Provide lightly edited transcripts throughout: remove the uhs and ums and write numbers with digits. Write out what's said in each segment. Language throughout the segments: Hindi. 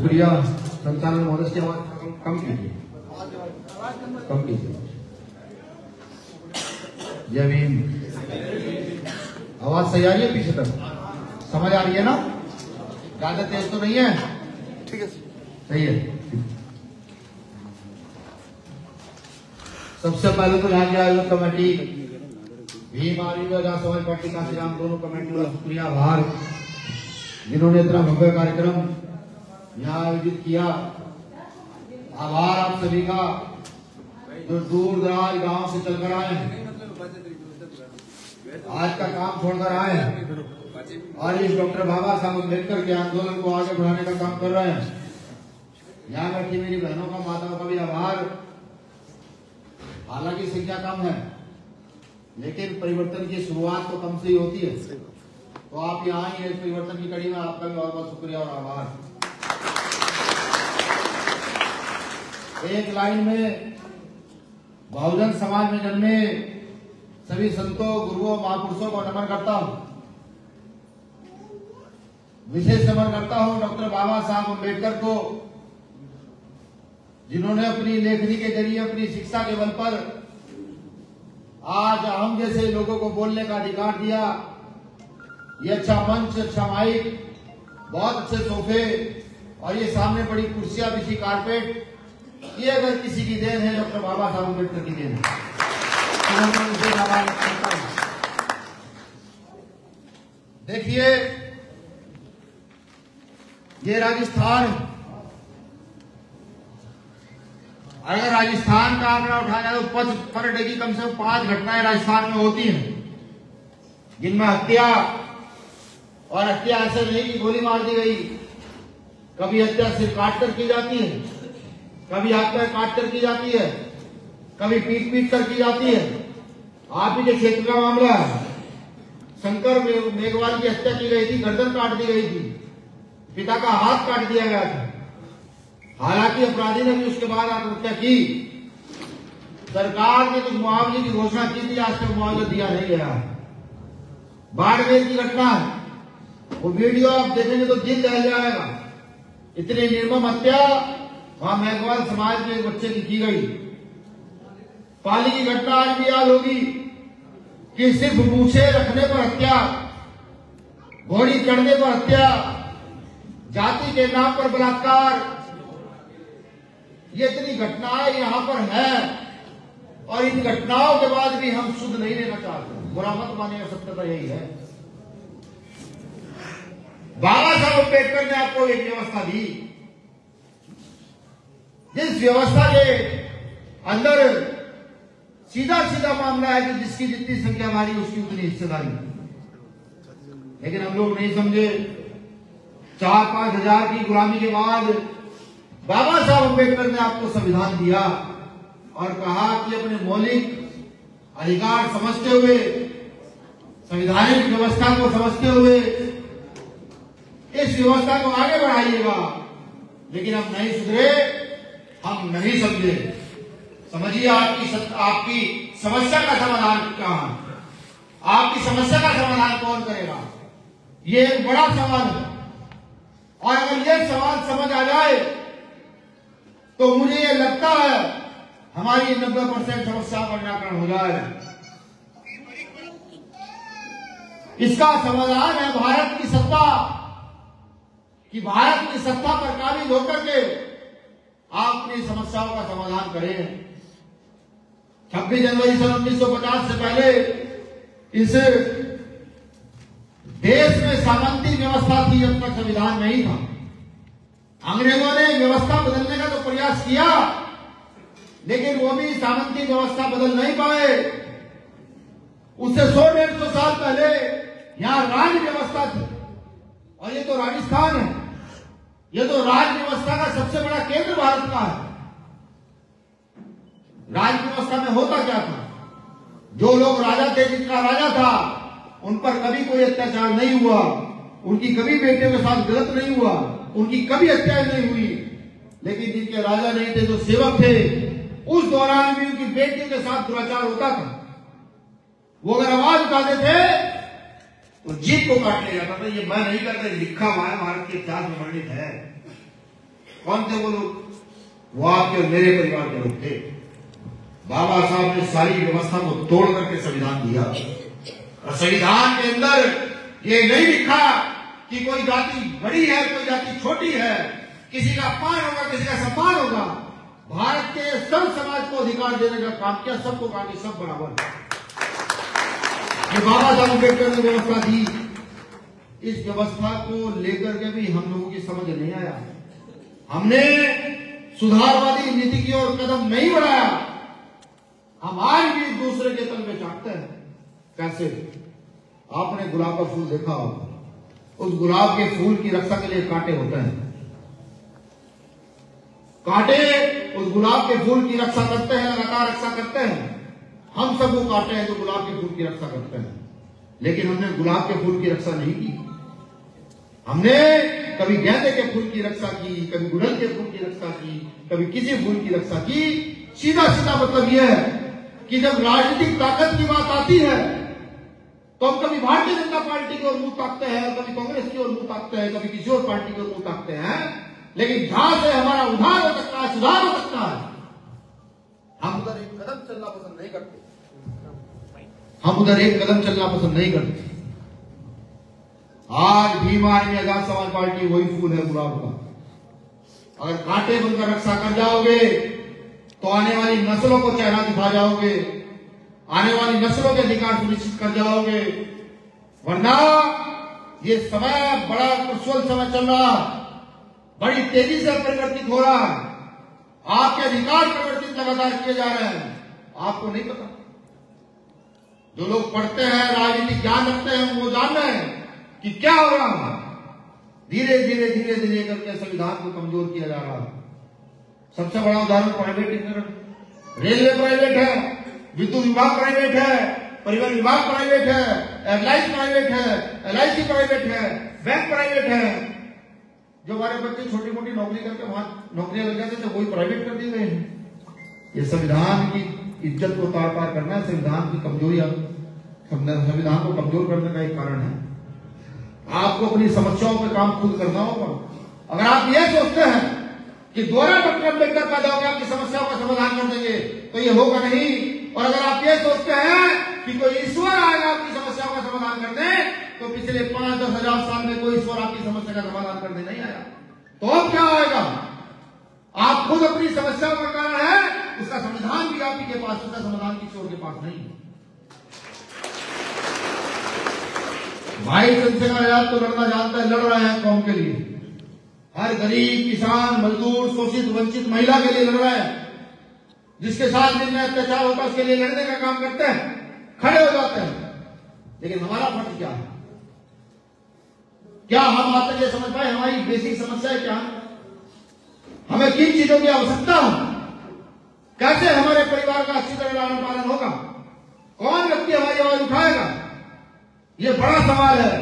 शुक्रिया। संचालन महोदय की आवाज कम कीजिए, कम कीजिए। जय भीम। आवाज सही आ रही है? पीछे तक समझ आ रही है ना? ज्यादा तेज तो नहीं है? ठीक है, सही है। सबसे पहले तो यहाँ की आयोजक कमेटी, भीम आर्मी व समाज पार्टी काशीराम, दोनों कमेटी का शुक्रिया, आभार, जिन्होंने इतना भव्य कार्यक्रम यहाँ आयोजित किया। आभार आप सभी का जो दूर दराज गांव से चलकर आए, आज का काम छोड़कर आए और इस डॉक्टर बाबा साहब अम्बेडकर के आंदोलन को आगे बढ़ाने का काम कर रहे हैं। यहाँ बैठी मेरी बहनों का, माताओं का भी आभार। हालांकि संख्या कम है, लेकिन परिवर्तन की शुरुआत तो कम से ही होती है। तो आप यहाँ ही इस परिवर्तन की कड़ी में आपका भी बहुत बहुत शुक्रिया और आभार। एक लाइन में बहुजन समाज में जन्मे सभी संतों, गुरुओं, महापुरुषों को नमन करता हूं। विशेष नमन करता हूं डॉक्टर बाबा साहब अम्बेडकर को, जिन्होंने अपनी लेखनी के जरिए, अपनी शिक्षा के बल पर आज हम जैसे लोगों को बोलने का अधिकार दिया। ये अच्छा मंच, अच्छा माइक, बहुत अच्छे सोफे और ये सामने बड़ी कुर्सियां, बिछी कारपेट, ये अगर किसी की देन है डॉक्टर बाबा साहब अम्बेडकर की देन है। देखिए, ये राजस्थान, अगर राजस्थान का आंकड़ा उठाया जाए तो पर डे की कम से कम 5 घटनाएं राजस्थान में होती हैं, जिनमें हत्या, और हत्या ऐसे नहीं कि गोली मार दी गई। कभी हत्या सिर काट कर की जाती है, कभी हाथ पैर काट कर की जाती है, कभी पीट कर की जाती है। आप ही के क्षेत्र का मामला है, शंकर मेघवाल की हत्या की गई थी, गर्दन काट दी गई थी, पिता का हाथ काट दिया गया था। हालांकि अपराधी ने भी उसके बाद आत्महत्या की। सरकार ने कुछ मुआवजे की घोषणा की थी, आज तक मुआवजा दिया नहीं गया। बाड़मेर की घटना है, वो वीडियो आप देखेंगे तो दिल दहल जाएगा। इतनी निर्मम हत्या वहां मेघवाल समाज के एक बच्चे की गई। पाली की घटना आज भी याद होगी कि सिर्फ मूछे रखने पर हत्या, घोड़ी चढ़ने पर हत्या, जाति के नाम पर बलात्कार, ये इतनी घटनाएं यहां पर है। और इन घटनाओं के बाद भी हम सुध नहीं लेना चाहते। बुरा मत मानिएगा, सत्यता यही है। बाबा साहब अम्बेडकर ने आपको एक व्यवस्था दी, जिस व्यवस्था के अंदर सीधा सीधा मामला है कि जिसकी जितनी संख्या भारी उसकी उतनी हिस्सेदारी। लेकिन हम लोग नहीं समझे। 4-5 हजार की गुलामी के बाद बाबा साहब अम्बेडकर ने आपको संविधान दिया और कहा कि अपने मौलिक अधिकार समझते हुए, संवैधानिक व्यवस्था को समझते हुए इस व्यवस्था को आगे बढ़ाइएगा। लेकिन हम नहीं सुधरे, हम नहीं समझे। समझिए, आपकी समस्या का समाधान क्या है? आपकी समस्या का समाधान कौन करेगा? ये एक बड़ा सवाल है। और अगर ये सवाल समझ आ जाए तो मुझे ये लगता है हमारी 90% समस्या का निराकरण हो जाए। इसका समाधान है भारत की सत्ता, कि भारत की सत्ता पर काबिज होकर के आप अपनी समस्याओं का समाधान करें। 26 जनवरी सन 1950 से पहले इस देश में सामंती व्यवस्था थी, जब तक संविधान नहीं था। अंग्रेजों ने व्यवस्था बदलने का तो प्रयास किया, लेकिन वो भी सामंती व्यवस्था बदल नहीं पाए। उससे 100-150 साल पहले यहां राज व्यवस्था थी, और ये तो राजस्थान है, ये तो राज व्यवस्था का सबसे बड़ा केंद्र भारत का है। राज व्यवस्था में होता क्या था? जो लोग राजा थे, जिनका राजा था, उन पर कभी कोई अत्याचार नहीं हुआ, उनकी कभी बेटे के साथ गलत नहीं हुआ, उनकी कभी हत्या नहीं हुई। लेकिन जिनके राजा नहीं थे, जो सेवक थे, उस दौरान भी उनकी बेटियों के साथ दुराचार होता था। वो अगर आवाज उठाते थे तो जीप को काट लिया जाता था। ये मैं नहीं करता, लिखा हुआ है, भारत के इतिहास में वर्णित है। कौन थे वो लोग? वो आपके और मेरे परिवार के लोग थे। बाबा साहब ने सारी व्यवस्था को तोड़ करके संविधान दिया, और संविधान के अंदर ये नहीं लिखा कि कोई जाति बड़ी है, कोई जाति छोटी है, किसी का अपमान होगा, किसी का सम्मान होगा। भारत के सब समाज को अधिकार देने का काम किया, सबको कहा कि सब बराबर है। ये बाबा साहब अम्बेडकर ने व्यवस्था दी। इस व्यवस्था को लेकर के भी हम लोगों की समझ नहीं आया। हमने सुधारवादी नीति की ओर कदम नहीं बढ़ाया। हम आज भी दूसरे के तल में चाटते हैं। कैसे? आपने गुलाब का फूल देखा होगा, उस गुलाब के फूल की रक्षा के लिए कांटे होते हैं। कांटे उस गुलाब के फूल की रक्षा करते हैं, लगातार रक्षा करते हैं। हम सब वो कांटे हैं जो गुलाब के फूल की रक्षा करते हैं, लेकिन हमने गुलाब के फूल की रक्षा नहीं की। हमने कभी गेंदे के फूल की रक्षा की, कभी गुड़हल के फूल की रक्षा की, कभी किसी फूल की रक्षा की। सीधा सीधा मतलब यह है कि जब राजनीतिक ताकत की बात आती है तो हम कभी भारतीय जनता पार्टी की ओर मुंह ताकते हैं, कभी कांग्रेस की ओर मुंह ताकते हैं, कभी किसी और पार्टी की ओर मुंह ताकते हैं। लेकिन जहां से हमारा उद्धार हो सकता है, सुधार हो सकता है, हम उधर एक कदम चलना पसंद नहीं करते। हम उधर एक कदम चलना पसंद नहीं करते। आज भीम आर्मी आजाद समाज पार्टी वही फूल है गुलाब का। अगर कांटे बनकर रक्षा कर जाओगे तो आने वाली नस्लों को चेहरा दिखा जाओगे, आने वाली नस्लों के अधिकार सुनिश्चित कर जाओगे। वरना ये समय बड़ा प्रज्वल समय चल रहा, बड़ी तेजी से परिवर्तित हो रहा है। आपके अधिकार परिवर्तित लगातार किए जा रहे हैं, आपको नहीं पता। जो लोग पढ़ते हैं, राजनीतिक ज्ञान रखते हैं, वो जान रहे हैं कि क्या हो रहा है। धीरे धीरे धीरे धीरे करके संविधान को कमजोर किया जा रहा है। सबसे बड़ा उदाहरण प्राइवेटीकरण। रेलवे प्राइवेट है, विद्युत विभाग प्राइवेट है, परिवहन विभाग प्राइवेट है, एयरलाइंस प्राइवेट है, LIC प्राइवेट है, बैंक प्राइवेट है। जो हमारे बच्चे छोटी मोटी नौकरी करके वहां नौकरियां लग जाते थे, वही प्राइवेट कर दिए गए हैं। ये संविधान की इज्जत को तार पार करना है, संविधान की कमजोरी, संविधान को कमजोर करने का एक कारण है। आपको अपनी समस्याओं पर काम खुद करना होगा। अगर आप ये सोचते हैं कि दोबारा डॉक्टर अम्बेडकर पैदा होकर आपकी समस्याओं का समाधान कर देंगे, तो ये होगा नहीं। और अगर आप ये सोचते हैं कि कोई ईश्वर आएगा आपकी समस्याओं का समाधान करने, तो पिछले 5-10 हजार साल में कोई ईश्वर आपकी समस्या का समाधान करने नहीं आया। तो अब क्या आएगा? आप खुद अपनी समस्याओं का कारण है, उसका समाधान भी आप ही के पास, उसका समाधान किसी और के पास नहीं। भाई चंद्रशेखर आजाद तो लड़ना जानता है, लड़ रहे हैं कौम के लिए। हर गरीब, किसान, मजदूर, शोषित, वंचित महिला के लिए लड़ रहे हैं। जिसके साथ दिन में अत्याचार होता है उसके लिए लड़ने का काम करते हैं, खड़े हो जाते हैं। लेकिन हमारा फर्ज क्या है? क्या हम आज तक ये समझ पाए हमारी बेसिक समस्या है क्या? हमें किन चीजों की आवश्यकता है? कैसे हमारे परिवार का अच्छी तरह लालन पालन होगा? कौन व्यक्ति हमारी आवाज उठाएगा? ये बड़ा सवाल है।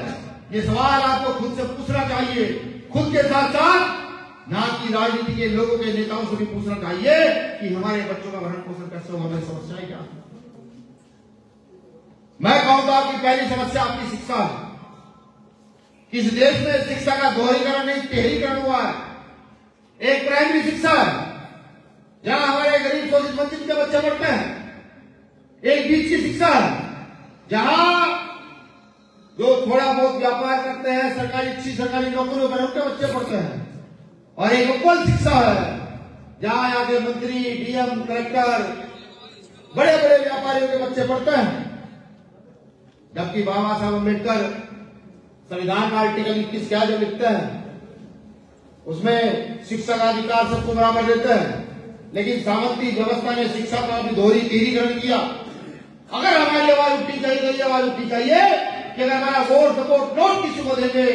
ये सवाल आपको खुद से पूछना चाहिए, खुद के साथ साथ ना कि राजनीति के लोगों के नेताओं से भी पूछना चाहिए कि हमारे बच्चों का भरण पोषण कैसे होगा, हमें समस्याएं क्या? मैं कहूंगा कि पहली समस्या आपकी शिक्षा है। इस देश में शिक्षा का दोहरीकरण नहीं, तिहरीकरण हुआ है। एक प्राइमरी शिक्षा है जहां हमारे गरीब शोषित वंचित के बच्चे पढ़ते हैं। एक बीच की शिक्षा है जहां जो थोड़ा बहुत व्यापार करते हैं, सरकारी अच्छी सरकारी नौकरियों पर उनके बच्चे पढ़ते हैं। और एक उपल शिक्षा है जहां आगे मंत्री, DM, कलेक्टर, बड़े बड़े व्यापारियों के बच्चे पढ़ते हैं। जबकि बाबा साहब अम्बेडकर संविधान का आर्टिकल 21 क्या जो लिखते हैं उसमें शिक्षा का अधिकार सबको बराबर देते हैं। लेकिन सामंती व्यवस्था ने शिक्षा का भी दोहरीकरण किया। अगर हमारी आवाज उठनी चाहिए, आवाज उठनी चाहिए कि अगर हमारा वोट सपोर्ट नोट किसी को देंगे,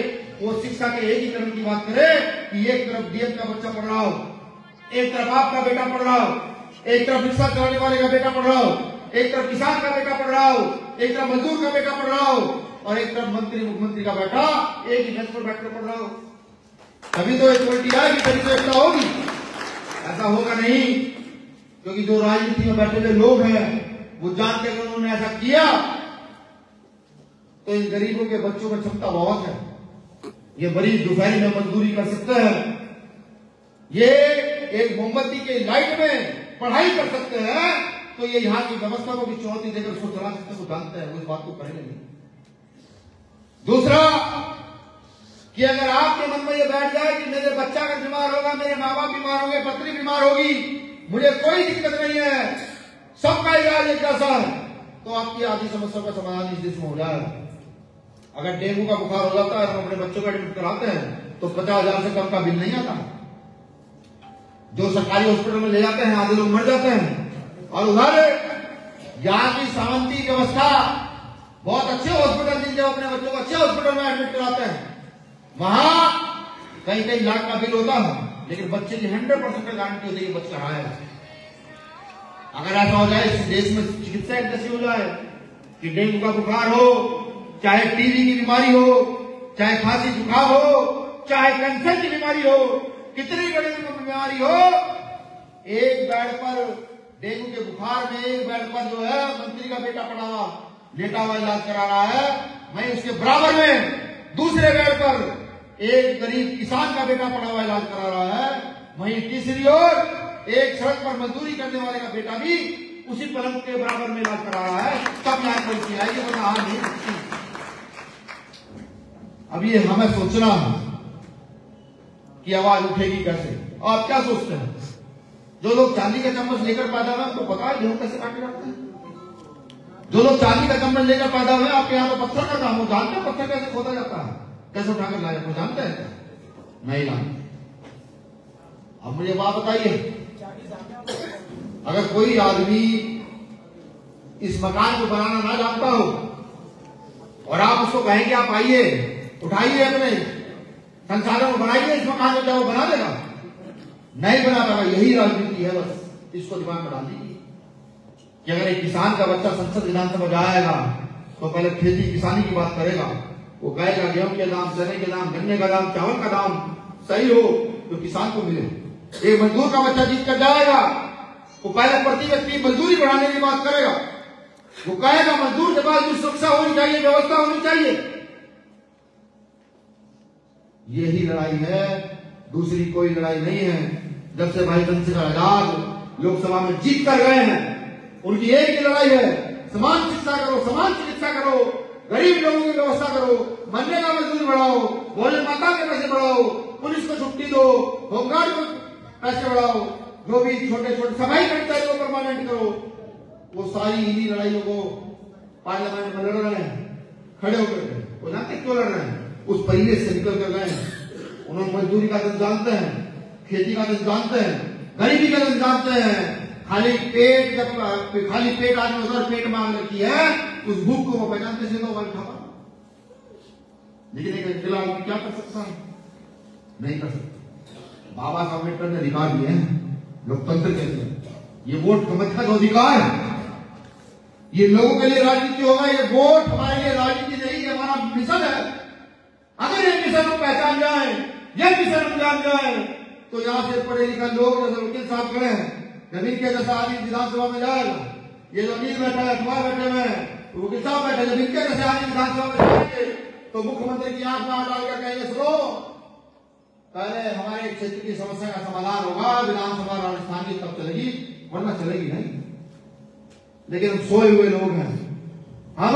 वो शिक्षा के एकीकरण की बात करे कि एक तरफ DM का बच्चा पढ़ रहा हो, एक तरफ आपका बेटा पढ़ रहा हो, एक तरफ रिक्शा चलाने वाले का बेटा पढ़ रहा हो, एक तरफ किसान का बेटा पढ़ रहा हो, एक तरफ मजदूर का बेटा पढ़ रहा हो, और एक तरफ मंत्री मुख्यमंत्री का बेटा एक ही बेंच पर बैठकर पढ़ रहा हो। तभी तो इक्वलिटी आएगी, तभी तो एकता होगी। ऐसा होगा नहीं, क्योंकि जो राजनीति में बैठे हुए लोग हैं वो जानते हैं उन्होंने ऐसा किया तो इन गरीबों के बच्चों में क्षमता बहुत है। ये गरीब दोपहरी में मजदूरी कर सकते हैं, ये एक मोमबत्ती के लाइट में पढ़ाई कर सकते हैं, तो ये यहाँ की व्यवस्था को भी चुनौती देकर उसको चला सकते हैं, वो जानते हैं, वो इस बात को करेंगे नहीं। दूसरा कि अगर आपके मन में ये बैठ जाए कि मेरे बच्चा अगर बीमार होगा, मेरे माँ बाप बीमार होंगे, पत्नी बीमार होगी, मुझे कोई दिक्कत नहीं है, सबका इलाज एक जैसा है, तो आपकी आधी समस्या का समाधान इस देश में हो जाएगा। अगर डेंगू का बुखार हो जाता है, हम अपने बच्चों को एडमिट कराते हैं तो 50,000 से कम का बिल नहीं आता। जो सरकारी हॉस्पिटल में ले जाते हैं आधे लोग मर जाते हैं। और उधर यहाँ की सामंती व्यवस्था, बहुत अच्छे हॉस्पिटल जिनके अपने बच्चों को अच्छे हॉस्पिटल में एडमिट कराते हैं, वहां कई कई लाख का बिल होता है, लेकिन बच्चे की 100% गारंटी होती है बच्चा आएगा। अगर ऐसा हो जाए इस देश में चिकित्सा ऐसी हो जाए कि डेंगू का बुखार हो, चाहे टीबी की बीमारी हो, चाहे खांसी जुकाम हो, चाहे कैंसर की बीमारी हो, कितनी बड़ी बीमारी हो, एक बेड पर डेंगू के बुखार में एक बेड पर जो है मंत्री का बेटा पड़ा हुआ लेटा हुआ इलाज करा रहा है, वहीं उसके बराबर में दूसरे बेड पर एक गरीब किसान का बेटा पड़ा हुआ इलाज करा रहा है, वहीं तीसरी ओर एक सड़क पर मजदूरी करने वाले का बेटा भी उसी पलंग के बराबर में इलाज करा रहा है। तब यहाँ पहुंची आएगी, वरना हाल नहीं सकती। अब ये हमें सोचना है कि आवाज उठेगी कैसे। आप क्या सोचते हैं? जो लोग चांदी का चम्मच लेकर पैदा हुए आपको पता है गेहूं कैसे काटे जाते हैं? जो लोग चांदी का चम्मच लेकर पैदा हुए आपके यहाँ तो पत्थर का काम हो, जानते हैं पत्थर कैसे खोदा जाता है, कैसे उठाकर लाया जाता है, जानते हैं? नहीं जानते। अब मुझे बात बताइए, अगर कोई आदमी इस मकान को बनाना ना जानता हो और आप उसको कहेंगे आप आइए उठाइए अपने संसाधन को बनाइए इस मकान में, क्या वो बना देगा? नहीं बना पाएगा। यही राजनीति है, बस इसको दिमाग में डाल दीजिए कि अगर एक किसान का बच्चा संसद विधानसभा जाएगा तो पहले खेती किसानी की बात करेगा। वो कहेगा गेहूं के दाम, चने के दाम, गन्ने का दाम, चावल का दाम सही हो तो किसान को मिले। एक मजदूर का बच्चा जीत कर जाएगा, वो पहले प्रति व्यक्ति मजदूरी बढ़ाने की बात करेगा। वो कहेगा मजदूर के पास भी सुरक्षा होनी चाहिए, व्यवस्था होनी चाहिए। यही लड़ाई है, दूसरी कोई लड़ाई नहीं है। जब से भाई चंद्रशेखर आजाद लोकसभा में जीत कर गए हैं, उनकी एक ही लड़ाई है, समान शिक्षा करो, समान चिकित्सा करो, गरीब लोगों की व्यवस्था करो, मरने का मजदूरी बढ़ाओ, भोजन माता के पैसे बढ़ाओ, पुलिस को छुट्टी दो, होमगार्ड को पैसे बढ़ाओ, जो भी छोटे छोटे सफाई कर्मचारियों को परमानेंट करो। वो सारी इन्हीं लड़ाइयों को पार्लियामेंट में लड़ रहे हैं खड़े होकर। वो जानते क्यों लड़ रहे हैं? उस परिवेश से निकल कर गए हैं। उन्होंने मजदूरी का दिन जानते हैं, खेती का दिन जानते हैं, गरीबी का दिन जानते हैं। खाली पेट आदमी उधर पेट मांग रखी है, उस भूख को वो पहचानते से तो खापा। लेकिन एक अकेला आदमी क्या कर सकता है? नहीं कर सकता। बाबा साहब अम्बेडकर ने अधिकार दिए हैं लोकतंत्र के लिए। ये वोट समझ का अधिकार है, ये लोगों के लिए राजनीति होगा। ये वोट हमारे लिए राजनीति नहीं, ये हमारा मिशन है। अगर ये मिशन को पहचान जाए, ये मिशन को जान जाए, तो यहाँ से पढ़े लिखे लोग जैसे वकील साहब खड़े हैं, जमीन के जैसा आदमी विधानसभा में जाएगा। ये जो अमीर बैठा है, अखबार बैठे हुए हैं, वकील साहब बैठे, जमीन के जैसे आदमी विधानसभा में जाएंगे तो मुख्यमंत्री की आंख में हाथ डालकर कहेंगे सुनो, पहले हमारे क्षेत्र की समस्या का समाधान होगा, विधानसभा राजस्थान की तब चलेगी, वरना चलेगी नहीं। लेकिन हम सोए हुए लोग हैं, हम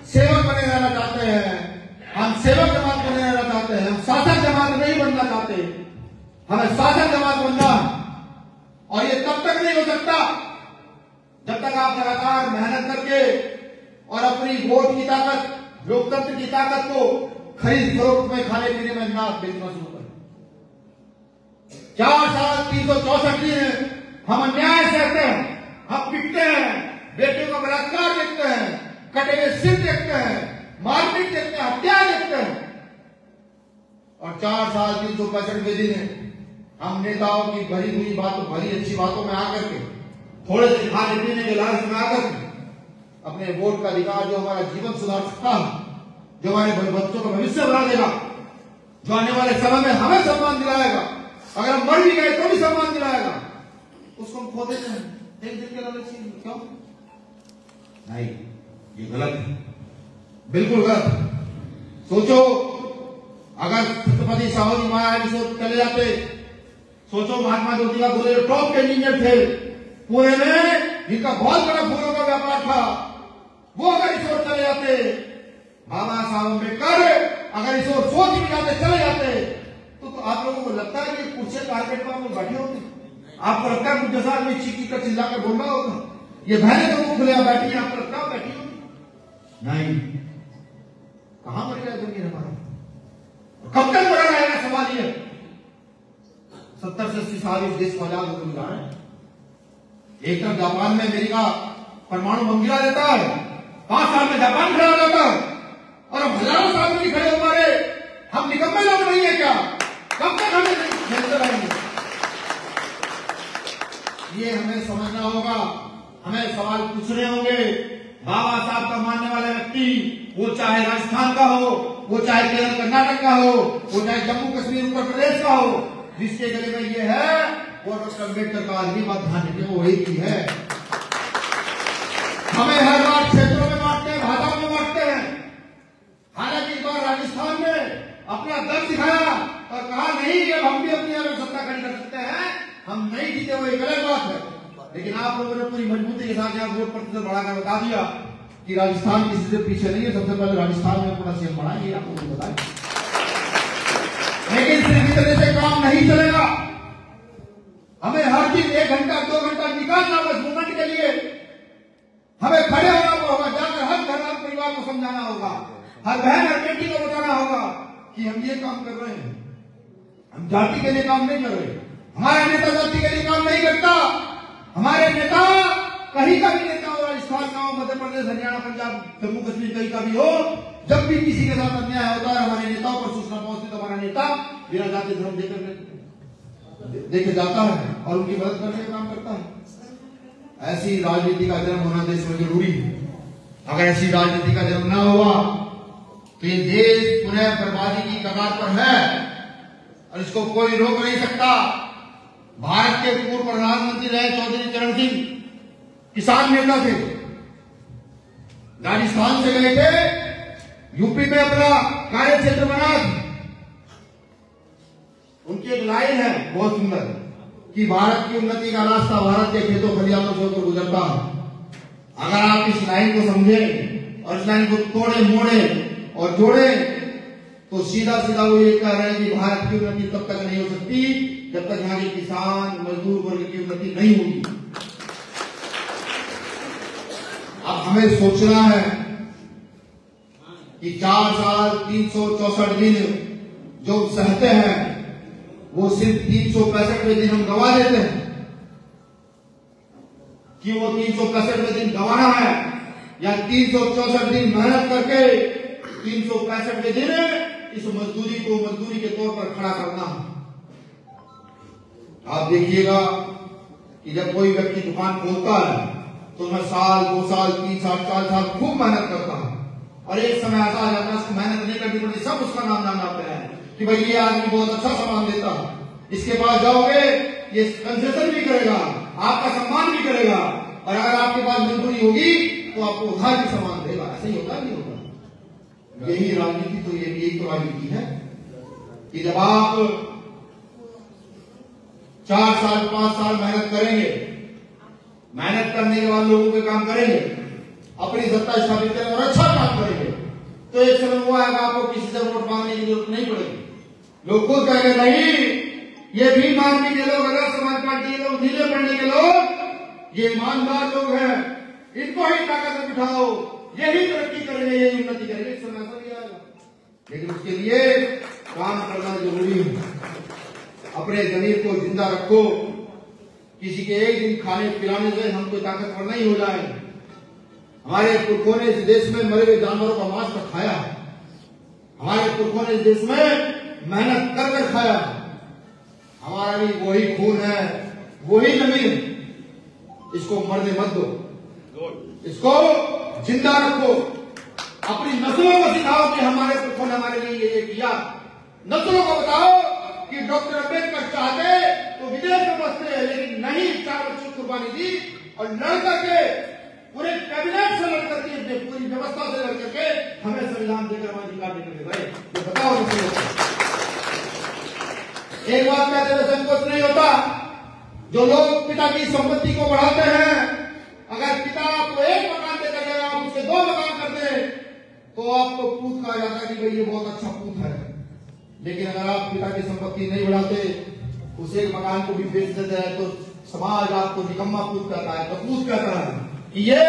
सेवक बने रहना चाहते हैं, हम सेवक जमात बने रहना चाहते हैं, हम शासक जमात नहीं बनना चाहते। हमें शासक जमात बनना, और ये तब तक नहीं हो सकता जब तक आप लगातार मेहनत करके और अपनी वोट की ताकत, लोकतंत्र की ताकत को खरीद फरोख्त में, खाने पीने में ना बेचना शुरू करें। 4 साल 364 दिन हम अन्याय सहते हैं, हम पिटते हैं, बेटियों का बलात्कार देखते हैं, कटे हुए सिर देखते हैं, मारपीट देखते हैं, हत्या देखते हैं। और 4 साल 365 दिन हम नेताओं की भरी हुई बातों, भरी अच्छी बातों में आकर के, थोड़े से खाने पीने के लालच में आकर के अपने वोट का अधिकार, जो हमारा जीवन सुधार सकता है, जो हमारे बच्चों का भविष्य बना देगा, जो आने वाले समय में हमें सम्मान दिलाएगा, अगर हम मर भी गए तो भी सम्मान दिलाएगा, उसको हम खो देते हैं एक दिन के लालच में। क्यों? नहीं, ये गलत है, बिल्कुल गलत। सोचो, अगर छत्रपति साहू जी महाराज चले जाते सोचो महात्मा ज्योतिबा फुले टॉप के इंजीनियर थे पुणे में, जिनका बहुत बड़ा फूलों का व्यापार था, वो अगर इस ओर चले जाते, बाबा साहब अम्बेडकर अगर इस ओर सोच भी जाते, चले जाते, तो आप लोगों को लगता है कि कुर्सी कारपेट पर आप लोग बैठे होते? आपको लगता है मुझे साथ में चीखी कर चिल्ला कर बोल रहा होगा? ये बहनें तो मुंह खुले बैठी है, आपको लगता है बैठी होगी? नहीं। कहां मर गया दुनिया हमारा? कब तक मरा रहेगा? सवाल ये 70 से 80 साल इस देश को आजाद होकर मिला है। एक तरफ जापान में अमेरिका परमाणु बम गिरा देता है, 5 साल में जापान खड़ा हो जाता है, और अब हजारों साल में खड़े हो मारे। हम निकम्मे लोग नहीं है क्या? कब तक हमें झेलते रहेंगे? ये हमें समझना होगा, हमें सवाल पूछने होंगे। बाबा साहब का मानने वाला व्यक्ति, वो चाहे राजस्थान का हो, वो चाहे केरल कर्नाटक का हो, वो चाहे जम्मू कश्मीर उत्तर प्रदेश का हो, जिसके गले में ये है वो डॉक्टर अम्बेडकर का आदमी बात ध्यान रखिए, वो एक ही है। हमें हर बार क्षेत्रों में बांटते हैं, भाषाओं में बांटते हैं। हालांकि इस बार राजस्थान में अपना दम दिखाया और कहा नहीं, अब हम भी अपनी अलग सत्ता खड़ी कर सकते हैं, हम नहीं जीते, वो एक अलग बात है। लेकिन आप लोगों ने पूरी मजबूती के साथ यहाँ वोट प्रतिशत बढ़ाकर बता दिया कि राजस्थान किसी से पीछे नहीं है। सबसे पहले राजस्थान में अपना सीएम बढ़ाएंगे, आपको बताएं। लेकिन सिर्फ इतने से काम नहीं चलेगा, हमें हर दिन 1 घंटा 2 घंटा निकालना होगा। इस मूवमेंट के लिए हमें खड़े होना होगा, जाकर हर घर हर परिवार को समझाना होगा, हर बहन हर बेटी को बताना होगा कि हम ये काम कर रहे हैं, हम जाति के लिए काम नहीं कर रहे। हमारे नेता जाति के लिए काम नहीं करता। हमारे नेता कहीं का भी नेता हो, राजस्थान का हो, मध्य प्रदेश, हरियाणा, पंजाब, जम्मू कश्मीर कहीं का भी हो, जब भी किसी के साथ अन्याय होता है हमारे नेताओं पर सूचना पहुंचती तो हमारा नेता बिना जाति धर्म देके जाता है और उनकी मदद करने का काम करता है। ऐसी राजनीति का जन्म होना देश में जरूरी है। अगर ऐसी राजनीति का जन्म ना हुआ तो ये देश पुनः बर्बादी की कगार पर है और इसको कोई रोक नहीं सकता। भारत के पूर्व प्रधानमंत्री रहे चौधरी चरण सिंह, किसान नेता थे, राजस्थान से गए थे, यूपी में अपना कार्य क्षेत्र बना। उनकी एक लाइन है बहुत सुंदर कि भारत की उन्नति का रास्ता भारत के खेतों खलिहानों से होकर गुजरता है। अगर आप इस लाइन को समझे और इस लाइन को तोड़े मोड़े और जोड़े तो सीधा सीधा वो ये कह रहे हैं कि भारत की उन्नति तब तक नहीं हो सकती जब तक यहाँ के किसान मजदूर वर्ग की उन्नति नहीं होगी। अब हमें सोचना है कि 4 साल 364 दिन जो सहते हैं वो सिर्फ 365वें दिन हम गवा देते हैं कि वो 365वें दिन गवाना है या 364 दिन मेहनत करके 365वें दिन इस मजदूरी को मजदूरी के तौर पर खड़ा करना है। आप देखिएगा कि जब कोई व्यक्ति दुकान खोलता है तो मैं साल 2 साल 3 साल 4 साल खूब मेहनत करता है और एक समय ऐसा आ जाता है उसको मेहनत नहीं करनी पड़ती, सब उसका नाम जाते हैं कि भाई ये आदमी बहुत अच्छा सामान देता है, इसके पास जाओगे ये कंसेशन भी करेगा, आपका सम्मान भी करेगा और अगर आपके पास मजबूरी होगी तो आपको उधार भी सामान देगा। ऐसा ही होता नहीं होता? यही राजनीति तो यही तो राजनीति है कि जब आप 4 साल 5 साल मेहनत करेंगे, मेहनत करने के बाद लोगों के काम करेंगे, अपनी सत्ता स्थापित करेंगे और अच्छा काम करेंगे तो एक समय वो आएगा आपको किसी से वोट मांगने की जरूरत नहीं पड़ेगी। लोग खुद कहेंगे नहीं ये भीम आर्मी के लोग, अलग समाज पार्टी के लोग, नीले पड़ने के लोग ये ईमानदार लोग हैं, इनको ही ताकत में बिठाओ, यही तरक्की करेंगे, यही उन्नति करेंगे। इस समय ऐसा नहीं आएगा, लेकिन उसके लिए काम करना जरूरी है। अपने जमीर को जिंदा रखो। किसी के एक दिन खाने पिलाने से हम कोई ताकतवर नहीं हो जाए। हमारे पुरखों ने इस देश में मरे हुए जानवरों का मांस तो खाया, हमारे पुरखों ने इस देश में मेहनत कर कर खाया। हमारा भी वही खून है, वही जमीन, इसको मरने मत दो, इसको जिंदा रखो। अपनी नस्लों को सिखाओ कि हमारे पुरखों ने हमारे लिए ये किया। नस्लों को बताओ कि डॉक्टर अम्बेडकर चाहते तो विदेश में बसते हैं, लेकिन नहीं, 4 बच्चों की कुर्बानी दी और लड़ करके पूरे कैबिनेट से लड़ करके पूरी व्यवस्था से लड़ करके हमें संविधान देकर हमारे अधिकार निकल गए। ये बताओ एक बात कहते हुए संकोच नहीं होता, जो लोग पिता की संपत्ति को बढ़ाते हैं, अगर पिता आपको एक मकान देकर गया, आप उसके 2 मकान कर दे, तो आपको पूत कहा जाता है कि भाई ये बहुत अच्छा पूत है। लेकिन अगर आप पिता की संपत्ति नहीं बढ़ाते, उस एक मकान को भी बेच देते हैं, तो समाज आपको निकम्मा पूत कहता है, कपूत कहता है कि ये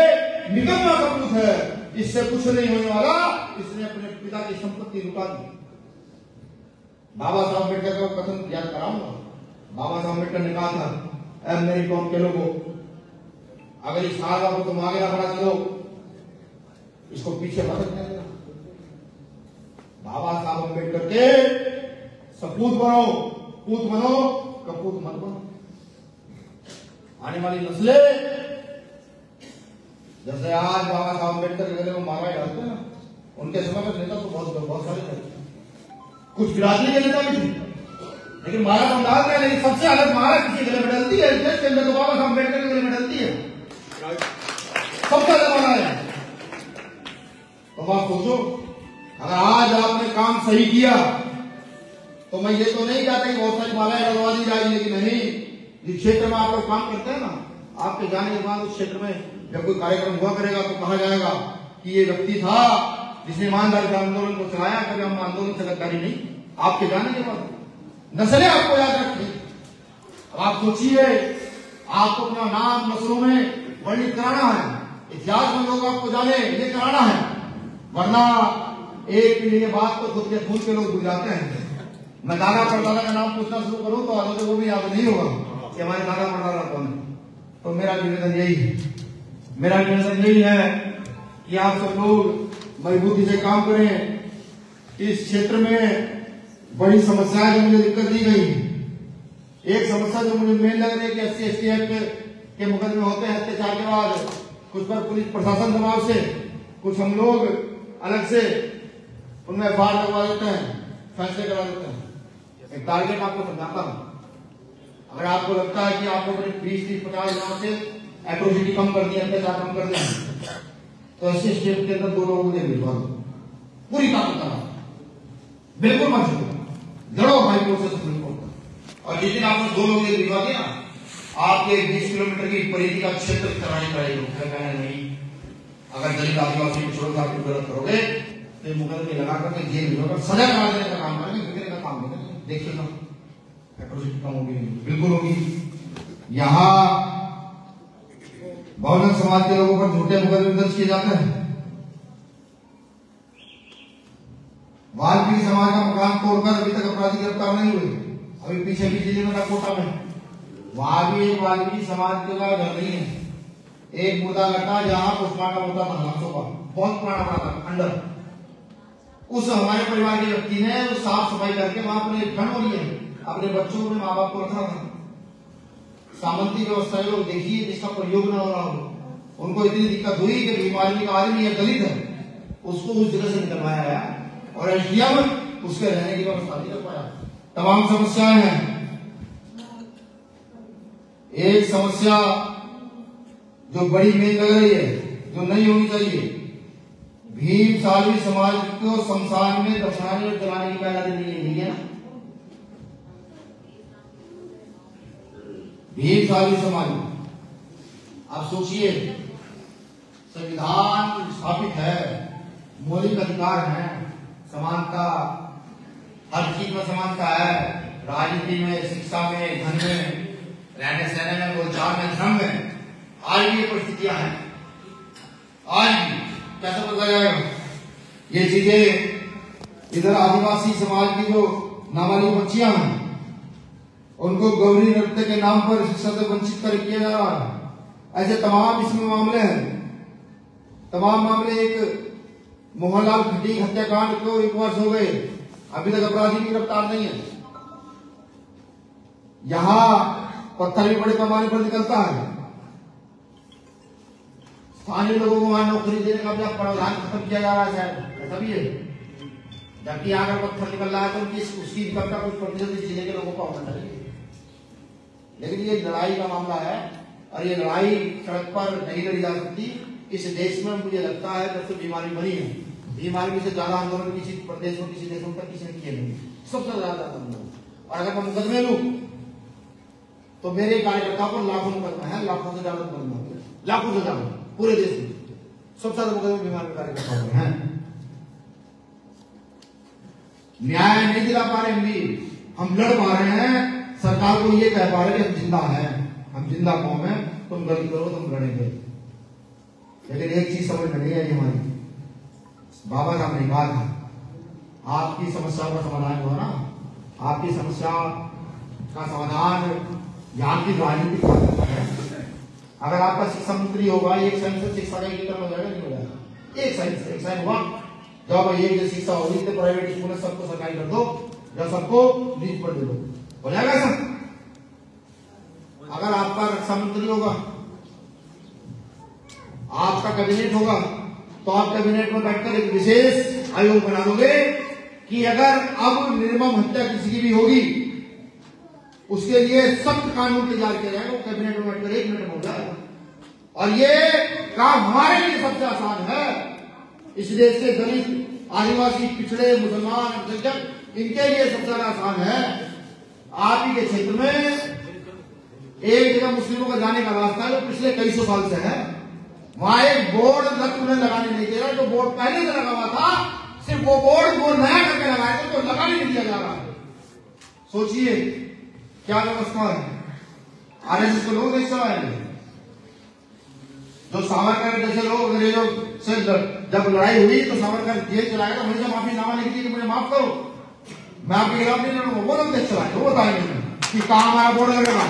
निकम्मा कपूत है, इससे कुछ नहीं होने वाला, इसने अपने पिता की संपत्ति लुटा दी। बाबा साहब अम्बेडकर का कथन याद कराऊंगा। बाबा साहब अम्बेडकर ने कहा था, मेरी कौम के लोगों, अगर इस साहबा को तुम आगे ना बढ़ा चलो, इसको पीछे भटकने देना। बाबा साहब अम्बेडकर के सपूत बनो, पूत बनो, कपूत मत बनो। आने वाली नस्लें जैसे आज बाबा साहब अम्बेडकर के गले में मारा डालते हैं ना, उनके समय में नेता तो बहुत सारे थे, कुछ बिरादरी के नेता भी थे, लेकिन मारा तो डालते हैं, लेकिन सबसे अलग मारा किसी गले में डलती है, देश के अंदर तो बाबा साहब अम्बेडकर के गले में डलती है, सबसे अलग मारा है। तो आप सोचो, अगर आज आपने काम सही किया, तो मैं ये तो नहीं चाहता कि बहुत सारी मालाएं डलवा दी जाएगी, लेकिन नहीं, जिस क्षेत्र में आप लोग काम करते हैं ना, आपके जाने के बाद उस क्षेत्र में जब कोई कार्यक्रम हुआ करेगा तो कहा जाएगा कि ये व्यक्ति था जिसने ईमानदारी से आंदोलन को चलाया, कभी हम आंदोलन से गद्दारी नहीं। आपके जाने के बाद नस्लें आपको याद रखें। अब आप सोचिए, आपको अपना नाम नस्लों में वर्णित कराना है, इतिहास में लोग आपको जाने ये कराना है, वरना एक पीढ़ी के बाद तो खुद के खून के लोग भूल जाते हैं। मैं दादा परदादा का नाम पूछना शुरू करूं तो आगे वो भी याद नहीं होगा कि हमारे दादा परदादा कौन है। तो मेरा निवेदन यही है, मेरा निवेदन यही है कि आप सब लोग मजबूती से काम करें। इस क्षेत्र में बड़ी समस्याएं जो मुझे दिक्कत दी गई, एक समस्या जो मुझे मेन लग रही है कि SC/ST एक्ट के मुकदमे होते हैं अत्याचार के बाद, कुछ पर पुलिस प्रशासन दबाव से, कुछ हम लोग अलग से उनमें FIR लगवा देते हैं, फैसले करवा देते हैं। एक टारगेट आपको समझाता हूं, अगर आपको लगता है कि आपको 20-50 हजार से एट्रोसिटी कम कर दी, अत्याचार कम कर दिया, तो ऐसे स्टेट के अंदर 2 लोगों को भिजवा दो, पूरी ताकत लगा, बिल्कुल मत लड़ो भाई कोर्ट से सुप्रीम कोर्ट। और जिस दिन आपने 2 लोगों को भिजवा दिया, आपके 20 किलोमीटर की परिधि का क्षेत्र कराने पड़ेगा। नहीं, अगर दलित आदिवासी पिछड़ों का गलत करोगे तो मुकदमे लगा करके जेल में सजा करा देने का काम करेंगे, बिगड़ने का काम नहीं। देखिएगा एट्रोसिटी कम होगी, बिल्कुल होगी। यहाँ बहुजन समाज के लोगों पर झूठे मुकदमे दर्ज किए जाते हैं। वाल्मीकि समाज का मकान तोड़कर अभी तक अपराधी गिरफ्तार नहीं हुए। अभी पीछे भी जिले में कोटा में वहां भी एक वाल्मीकि समाज के घर नहीं है, एक मुर्दा घटना जहां पोस्टमार्टम होता था लाशों का, बहुत पुराना पड़ा था अंडर। उस हमारे परिवार के व्यक्ति ने साफ सफाई करके वहां पर एक ठंड हो रही है, अपने बच्चों में माँ बाप को रखा था। सामंती व्यवस्था लोग देखिए, जिसका प्रयोग न हो रहा हो, उनको इतनी दिक्कत हुई कि बीमारी का आदमी है, दलित है, उसको उस जगह से निकलवाया गया और SDM उसके रहने की व्यवस्था नहीं कर पाया। तमाम समस्याएं हैं। एक समस्या जो बड़ी मेन लग रही है, जो नहीं होनी चाहिए, भीम सालवी समाज को शमशान में दफनाने और जलाने की पहला दिन नहीं है ना। भीम सालवी समाज, आप सोचिए, संविधान स्थापित है, मौलिक अधिकार है, समानता, हर चीज में समानता है, राजनीति में, शिक्षा में, धन में, रहने सहने में, बोलचाल में, धर्म में। आज भी ये परिस्थितियां हैं, आज भी कैसे बदला जाएगा ये चीजें। इधर आदिवासी समाज की जो नाबालिग बच्चियां हैं, उनको गौरी नृत्य के नाम पर शिक्षा से वंचित कर किया जा रहा है। ऐसे तमाम इसमें मामले हैं, तमाम मामले। एक मोहनलाल खटीक हत्याकांड को 1 वर्ष हो गए, अभी तक अपराधी की गिरफ्तार नहीं है। यहां पत्थर भी बड़े पैमाने पर निकलता है। स्थानीय लोगों को वहां नौकरी देने का भी प्रावधान खत्म किया जा रहा है, शायद ऐसा भी है। जबकि अगर पत्थर निकल रहा है तो उनकी उसकी इनकम का कुछ प्रतिशत जिले के लोगों को होना चाहिए। लेकिन ये लड़ाई का मामला है और ये लड़ाई सड़क पर नहीं लड़ी जा सकती। इस देश में मुझे लगता है जब से बीमारी बनी है, बीमारी से ज्यादा आंदोलन किसी प्रदेश में, किसी देशों तक किसी ने किए नहीं, सबसे ज्यादा आंदोलन। और अगर मैं मुकदमे लूं तो मेरे कार्यकर्ता को लाखों मुकदमा है, लाखों से ज्यादा मुकदमा, लाखों से ज्यादा पूरे देश में सबसे ज्यादा मुकदमे बीमार के कार्यकर्ता हैं। न्याय नहीं दिला पा रहे हम लड़ पा रहे हैं, सरकार को ये कह पा रहे कि हम जिंदा हैं, हम जिंदा कौम है, तुम गलती करो तुम लड़ेंगे। लेकिन एक चीज समझ में नहीं आई हमारी, बाबा साहब ने कहा था आपकी समस्या का समाधान हुआ ना, आपकी समस्या का समाधान यहाँ की राजनीतिक है। अगर आपका शिक्षा मंत्री होगा, एक साइन से शिक्षा का एकीकरण हो जाएगा, नहीं हो जाएगा, एक साइन हुआ जब ये जो शिक्षा होगी तो प्राइवेट स्कूल में सबको सरकारी कर दो या सबको लीज पर दे दो, हो जाएगा सर। अगर आपका रक्षा मंत्री होगा, आपका कैबिनेट होगा, तो आप कैबिनेट में बैठकर एक विशेष आयोग बना दोगे कि अगर अब निर्मम हत्या किसी की भी होगी उसके लिए सख्त कानून तैयार किया जाएगा। वो कैबिनेट में बैठकर 1 मिनट में हो जाएगा। और ये काम हमारे लिए सबसे आसान है। इस देश के दलित, आदिवासी, पिछड़े, मुसलमान, अल्पसंख्यक, इनके लिए सबसे ज्यादा आसान है। आप ही के क्षेत्र में एक जगह मुस्लिमों का जाने का रास्ता है जो पिछले कई सौ साल से है, वहां एक बोर्ड उन्हें लगाने नहीं दे रहा। जो बोर्ड पहले से लगा हुआ था, सिर्फ वो बोर्ड वो नया करके लगाया था, तो लगाने नहीं दिया जा रहा है। सोचिए क्या व्यवस्था है। आरएसएस के लोग ऐसा है, जो सावरकर जैसे लोग अंग्रेजों से जब लड़ाई हुई तो सावरकर जेल चलाया, तो मुझे माफी नामा लिख दी कि मुझे माफ करो, मैं आपके खिलाफ नहीं लड़ूंगा। वो लोग देश चलाए, वो बताएंगे कि कहा हमारा बोर्ड लगेगा,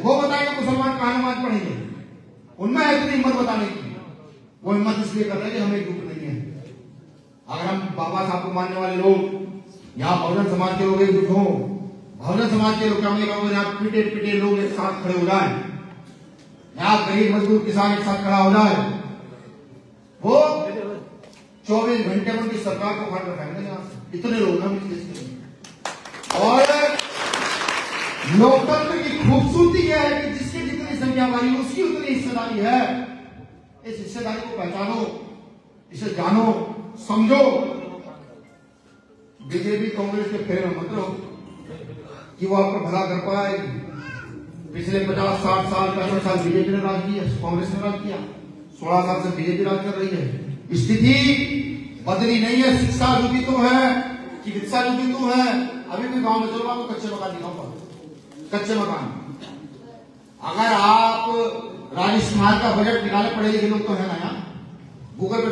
वो बताएंगे मुसलमान कहा नमाज पढ़ेंगे। उनमें इतनी हिम्मत बताने की, वो हिम्मत इसलिए कर रहे हैं कि हमें दुख नहीं है। अगर हम बाबा साहब को मानने वाले लोग यहाँ बहुजन समाज के लोग एक दुख हो, बहुजन समाज के लोग यहाँ पिटे लोग एक साथ खड़े हो जाए, यहाँ गरीब मजदूर किसान एक साथ खड़ा हो जाए, वो 24 घंटे में उनकी सरकार को फाड़ रखेंगे। इतने लोग हम इस देश में। और लोकतंत्र की खूबसूरती यह है कि जिसकी जितनी संख्या वाली उसकी उतनी हिस्सेदारी है। इस हिस्सेदारी को पहचानो, इसे जानो, समझो। बीजेपी कांग्रेस के फेरे में मत रहो कि वो आपका भला कर पाएगी। पिछले 50, 60 साल, 65 साल बीजेपी ने राज किया, कांग्रेस ने राज किया, 16 साल से बीजेपी राज कर रही है। स्थिति बदली नहीं है। शिक्षा जो भी तो है, चिकित्सा जो भी तो है। अभी भी गांव में चलो, आपको कच्चे मकान दिखाऊंगा, कच्चे मकान। अगर आप राजस्थान का बजट निकाले, पढ़े लिखे लोग तो है ना यहाँ, गूगल पर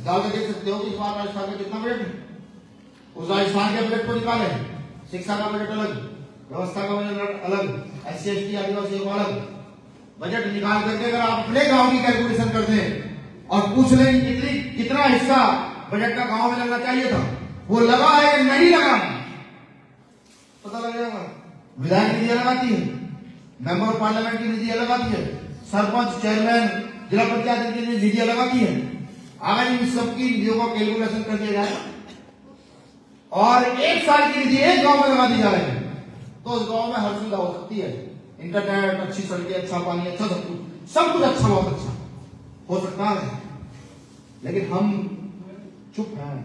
डाल कर देख सकते हो कि इस बार राजस्थान का कितना बजट है। उस राजस्थान के बजट को निकाले, शिक्षा का बजट अलग, व्यवस्था का बजट अलग, SC ST आदिवासी को अलग बजट निकाल करके अगर आप अपने गांव की कैलकुलेशन करते हैं और पूछ लें कितना हिस्सा बजट का गांव में लगना चाहिए था, वो लगा है नहीं लगा, पता लग जाएगा। विधायक निधि अलग आती है, मेंबर ऑफ पार्लियामेंट की निधि अलग आती है, सरपंच, चेयरमैन, जिला पंचायत की निधि अलग आती है। अगर इन सबकी निधियों का कैलकुलेशन कर दिया जाए और 1 साल की निधि एक गांव में लगा दी जाए तो उस गांव में हर सुविधा हो सकती है। इंटरनेट, अच्छी सड़कें, अच्छा पानी, अच्छा सब कुछ अच्छा, बहुत अच्छा हो सकता है। लेकिन हम चुप हैं,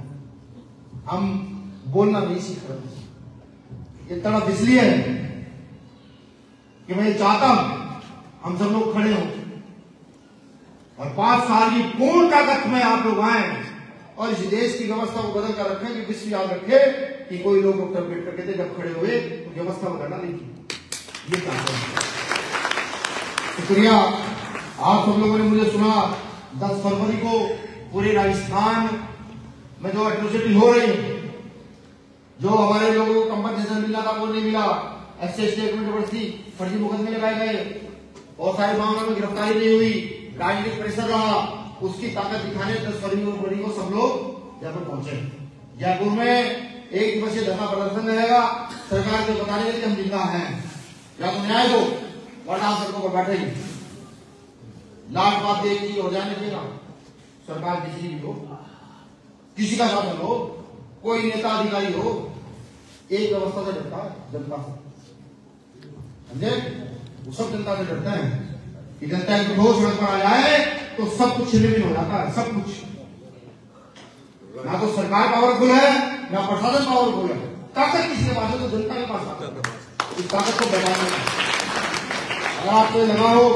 हम बोलना नहीं सीख रहे। ये तड़प इसलिए है कि मैं चाहता हूं हम सब लोग खड़े हों और 5 साल की पूर्ण ताकत में आप लोग आए और इस देश की व्यवस्था को बदल कर रखें। कि विश्व याद रखे कि कोई लोग डॉक्टर अम्बेडकर कहते जब खड़े हुए तो व्यवस्था बदलना नहीं थी। ये चाहते हैं। शुक्रिया आप सब लोगों ने मुझे सुना। 10 फरवरी को पूरे राजस्थान में जो एट्रोसिटी हो रही है, जो हमारे लोगों को कंपनसेशन मिला था वो नहीं मिला, SC ST एक्ट में जबरदस्ती फर्जी मुकदमे लगाए गए, बहुत सारे मामलों में गिरफ्तारी नहीं हुई, राजनीतिक प्रेशर रहा, उसकी ताकत दिखाने 10 फरवरी को सब लोग जयपुर पहुंचे। जयपुर में 1 दिवसीय धरना प्रदर्शन रहेगा। सरकार को बताने के लिए हम जिंदा हैं, या तो न्याय दो वरना हम सड़कों पर बैठेंगे। लास्ट बात एक चीज हो जाने देगा, सरकार किसी भी हो, किसी का शासन हो, कोई नेता अधिकारी हो, एक व्यवस्था से डरता है, जनता से। समझे? वो सब जनता से डरते हैं कि जनता एक ठोस सड़क पर आ जाए तो सब कुछ छिन्न-भिन्न हो जाता है, सब कुछ। ना तो सरकार पावरफुल है ना प्रशासन पावरफुल है। ताकत किसी के पास है तो जनता के पास ताकत है। इस ताकत को बढ़ाने का अगर आपको लगा हो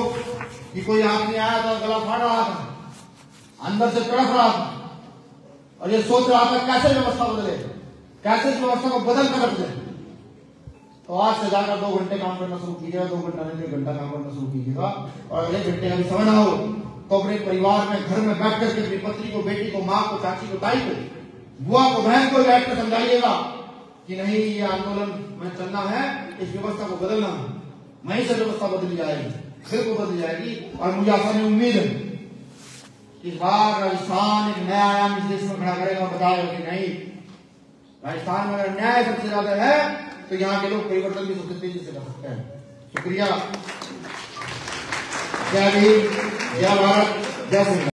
कि कोई आदमी आया था गला फाड़ रहा था, अंदर से तड़प रहा था और ये सोच रहा था कैसे व्यवस्था बदले, कैसे इस व्यवस्था को बदल कर रख दे, तो आज से जाकर 2 घंटे काम करना शुरू कीजिएगा, 2 घंटा नहीं 1 घंटा काम करना शुरू कीजिएगा। और अगले घंटे का भी समय ना हो तो अपने परिवार में घर में बैठ करके अपनी पत्नी को, बेटी को, माँ को, चाची को, ताई को, बुआ को, बहन को बैठ कर समझाइएगा कि नहीं ये आंदोलन में चलना है, इस व्यवस्था को बदलना है। वहीं से व्यवस्था बदली जाएगी, बिल्कुल बदली जाएगी। और मुझे आशा नहीं उम्मीद है कि इस बार राजस्थान एक नया आयाम इस देश में खड़ा करेगा और बताएगा कि नहीं, राजस्थान में अगर न्याय सबसे ज्यादा है तो यहाँ के लोग परिवर्तन भी सबसे तेजी से कर सकते हैं। शुक्रिया। जय हिंद, जय भारत, जय सिंह।